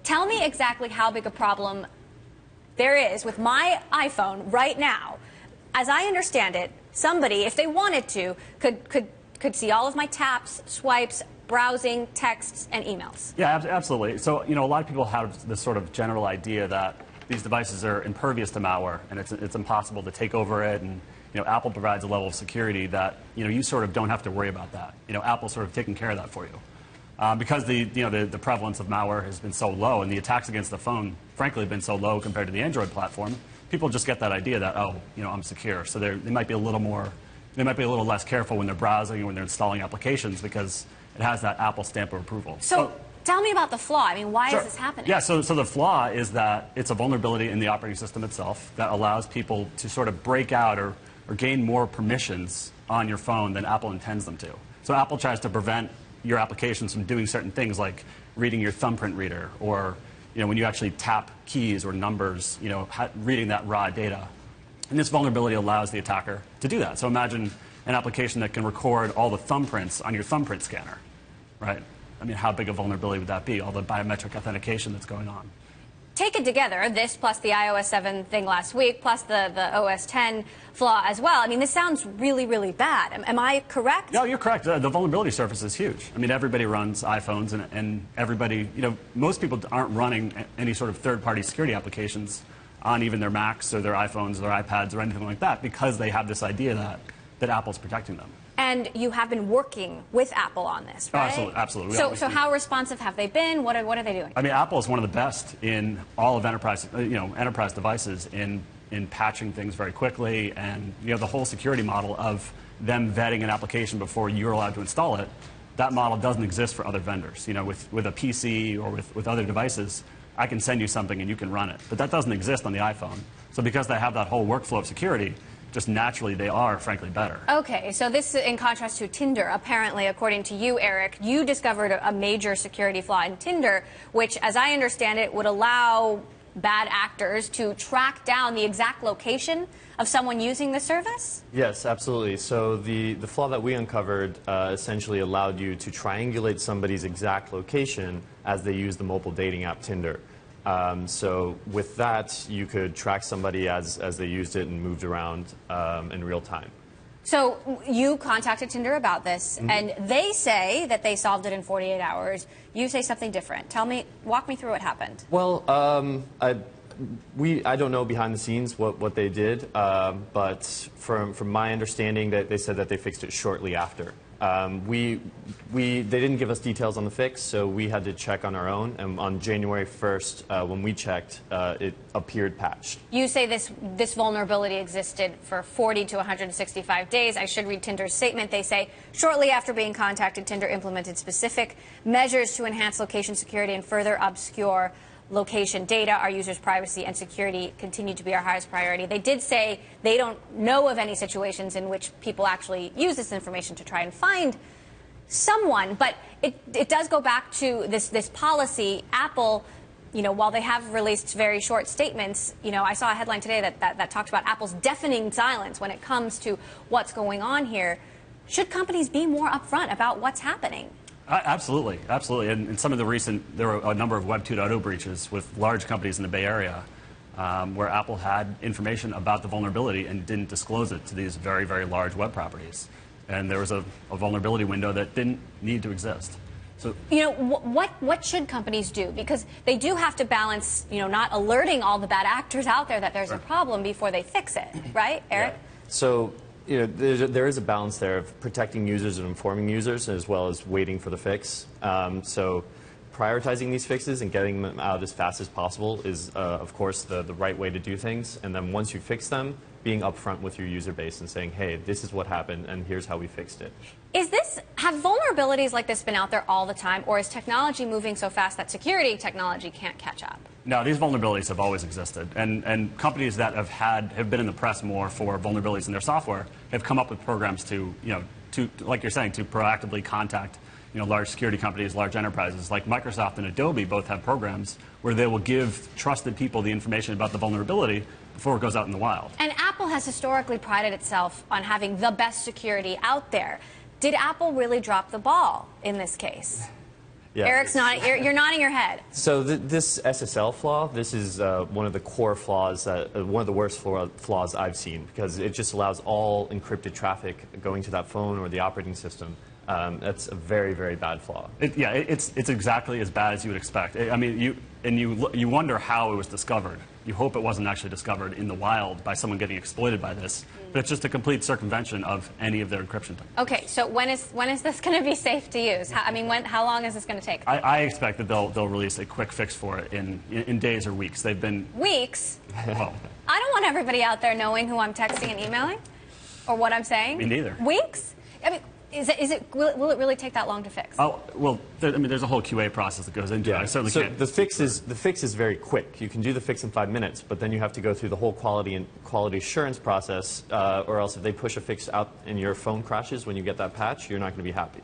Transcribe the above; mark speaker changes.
Speaker 1: tell me exactly how big a problem there is with my iPhone right now. As I understand it, somebody, if they wanted to, could see all of my taps, swipes, browsing, texts, and emails.
Speaker 2: Yeah, absolutely. So, a lot of people have this sort of general idea that these devices are impervious to malware, and it's impossible to take over it. And Apple provides a level of security that you sort of don't have to worry about that. Apple's sort of taking care of that for you, because the prevalence of malware has been so low, and the attacks against the phone, frankly, have been so low compared to the Android platform. People just get that idea that I'm secure, so they might be a little more, they might be a little less careful when they're browsing or when they're installing applications because it has that Apple stamp of approval.
Speaker 1: So tell me about the flaw. I mean, why is this happening?
Speaker 2: Yeah, so the flaw is that it's a vulnerability in the operating system itself that allows people to sort of break out or gain more permissions on your phone than Apple intends them to. So Apple tries to prevent your applications from doing certain things like reading your thumbprint reader or when you actually tap keys or numbers, reading that raw data. And this vulnerability allows the attacker to do that. So imagine an application that can record all the thumbprints on your thumbprint scanner, right? I mean, how big a vulnerability would that be, all the biometric authentication that's going on?
Speaker 1: Taken together, this plus the iOS 7 thing last week, plus the OS 10 flaw as well. I mean, this sounds really, really bad. Am I correct?
Speaker 2: No, you're correct. The vulnerability surface is huge. I mean, everybody runs iPhones, and everybody, most people aren't running any sort of third-party security applications on even their Macs or their iPhones or their iPads or anything like that because they have this idea that Apple's protecting them.
Speaker 1: And you have been working with Apple on this, right?
Speaker 2: Oh, absolutely.
Speaker 1: So how responsive have they been? What are they doing?
Speaker 2: I mean, Apple is one of the best in all of enterprise devices in patching things very quickly, and the whole security model of them vetting an application before you're allowed to install it. That model doesn't exist for other vendors. With a PC or with other devices, I can send you something and you can run it, but that doesn't exist on the iPhone. So because they have that whole workflow of security, just naturally they are, frankly, better.
Speaker 1: Okay, so this in contrast to Tinder. Apparently, according to you, Eric, you discovered a major security flaw in Tinder, which, as I understand it, would allow bad actors to track down the exact location of someone using the service?
Speaker 3: Yes, absolutely. So the flaw that we uncovered essentially allowed you to triangulate somebody's exact location as they use the mobile dating app Tinder. So with that, you could track somebody as they used it and moved around in real time.
Speaker 1: So you contacted Tinder about this, and they say that they solved it in 48 hours. You say something different. Walk me through what happened.
Speaker 3: Well, I don't know behind the scenes what they did, but from my understanding, that they said that they fixed it shortly after. They didn't give us details on the fix, so we had to check on our own. And on January 1st, when we checked, it appeared patched.
Speaker 1: You say this vulnerability existed for 40 to 165 days. I should read Tinder's statement. They say, shortly after being contacted, Tinder implemented specific measures to enhance location security and further obscure location data. Our users' privacy and security continue to be our highest priority. They did say they don't know of any situations in which people actually use this information to try and find someone, but it does go back to this policy. Apple, while they have released very short statements, I saw a headline today that talks about Apple's deafening silence when it comes to what's going on here. Should companies be more upfront about what's happening?
Speaker 2: Absolutely, absolutely. And some of there were a number of Web 2.0 breaches with large companies in the Bay Area where Apple had information about the vulnerability and didn't disclose it to these very, very large web properties. And there was a vulnerability window that didn't need to exist. So,
Speaker 1: what should companies do? Because they do have to balance, not alerting all the bad actors out there that there's a problem before they fix it, right, Eric?
Speaker 3: Yeah. So, there is a balance there of protecting users and informing users as well as waiting for the fix. So prioritizing these fixes and getting them out as fast as possible is, of course, the right way to do things. And then once you fix them, being upfront with your user base and saying, hey, this is what happened and here's how we fixed it.
Speaker 1: Have vulnerabilities like this been out there all the time, or is technology moving so fast that security technology can't catch up?
Speaker 2: No, these vulnerabilities have always existed, and companies that have been in the press more for vulnerabilities in their software have come up with programs to like you're saying, to proactively contact large security companies, large enterprises like Microsoft and Adobe both have programs where they will give trusted people the information about the vulnerability before it goes out in the wild.
Speaker 1: And Apple has historically prided itself on having the best security out there. Did Apple really drop the ball in this case?
Speaker 3: Yeah.
Speaker 1: Eric's nodding. You're nodding your head.
Speaker 3: So this SSL flaw, this is one of the core flaws, one of the worst flaws I've seen, because it just allows all encrypted traffic going to that phone or the operating system. That's a very, very bad flaw.
Speaker 2: It's exactly as bad as you would expect. I mean, you wonder how it was discovered. You hope it wasn't actually discovered in the wild by someone getting exploited by this. But it's just a complete circumvention of any of their encryption.
Speaker 1: Okay, so when is this going to be safe to use? How long is this going to take?
Speaker 2: I expect that they'll release a quick fix for it in days or weeks. They've been
Speaker 1: weeks.
Speaker 2: Well,
Speaker 1: I don't want everybody out there knowing who I'm texting and emailing, or what I'm saying.
Speaker 2: Me neither.
Speaker 1: Weeks? I mean, will it really take that long to fix?
Speaker 2: Oh well, there's a whole QA process that goes into it. I certainly can't.
Speaker 3: The fix is very quick. You can do the fix in 5 minutes, but then you have to go through the whole quality assurance process, or else if they push a fix out and your phone crashes when you get that patch, you're not going to be happy.